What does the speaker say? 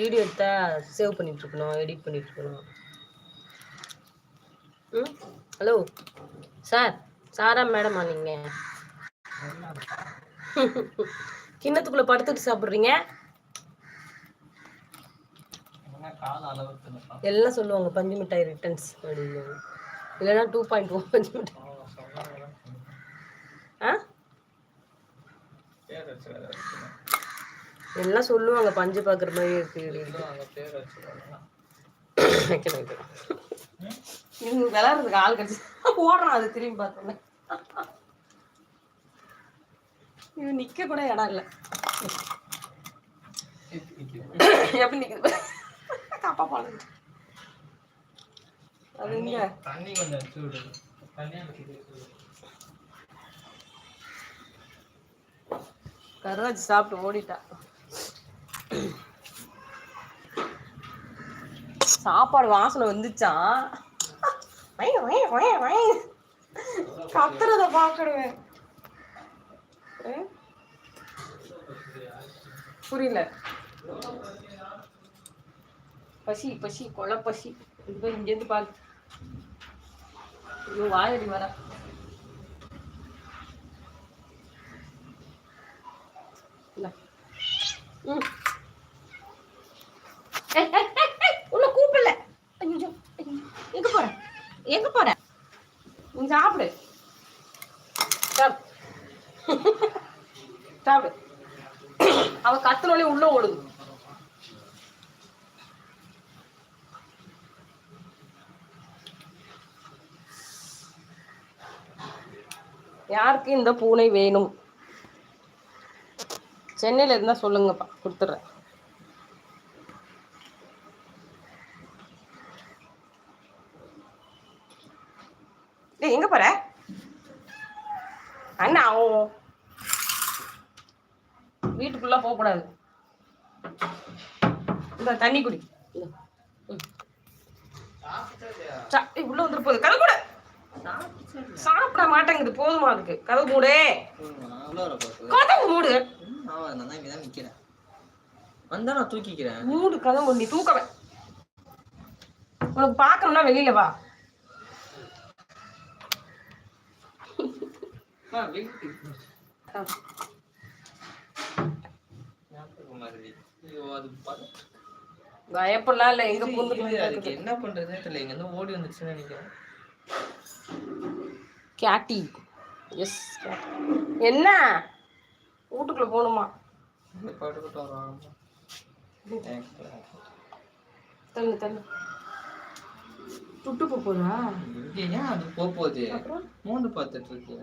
Video எடுத்தா save பண்ணிட்டு இருக்கணும், எடிட் பண்ணிட்டு இருக்கணும். ஹலோ சார், சாரா மேடமா நீங்க? கிண்ணத்துக்குள்ள படுத்துட்டு சாப்பிடுறீங்க. எல்லாம் சொல்லுவாங்க பஞ்சு மிட்டாய் ரிட்டர்ன்ஸ் அப்படின்னு, இல்லைன்னா 2.1 பஞ்சு மிட்டாய். எல்லாம் சொல்லுவாங்க பஞ்சு பாக்குற மாதிரி இருக்கு. இவங்க விளையாடுறதுக்கு ஆள் கிடைச்சி ஓடுறான், அது திரும்பி பார்த்தோன்னே இது நிக்க கூட இடம் இல்லை. எப்படி நிக்குது காப்பா பாடு. அது இங்க தண்ணி கொஞ்சம் சூடு, கருவாச்சி சாப்பிட்டு ஓடிட்டா. சாப்பாடு வாசனை வந்துச்சான், கத்துறத பாக்கடுவேன். புரியல. பசி பசி கொலை பசி. இது இங்கேருந்து பாரு. ஐயோ வாயடி வர. உன்னை கூப்பிடல. எங்க போற, எங்க போற? நீ சாப்பிடு, சாப்பிடு. அவ கத்துனோடனே உள்ள ஓடுது. யாருக்கு இந்த பூனை வேணும்? சென்னையில இருந்தா சொல்லுங்கப்பா, கொடுத்துட்றேன். எங்க போற அண்ணா? வீட்டுக்குள்ள போக கூடாது. இந்த தண்ணி குடி. உள்ள வந்துட்டு போகுது. கதவு கூட சாப்பிட மாட்டேங்குது. போதுமா அதுக்கு? கதவு மூடு, கதவு மூடு. தூக்கிக்கிறேன். மூடு கதவு. நீ தூக்கவே. உனக்கு பாக்கணும்னா வெளியில வா. பயப்படலாம் இல்ல. எங்க பொண்ணு என்ன பண்றதுன்னு தெரியல. இங்க இருந்து ஓடி வந்துச்சுன்னு நினைக்கிறேன். கேட்டி. எஸ். என்ன வீட்டுக்குள்ள போகணுமா? தள்ளு தள்ளு. துட்டு போறா. ஏன் அது போகுது? மூணு பார்த்துட்டு இருக்கு.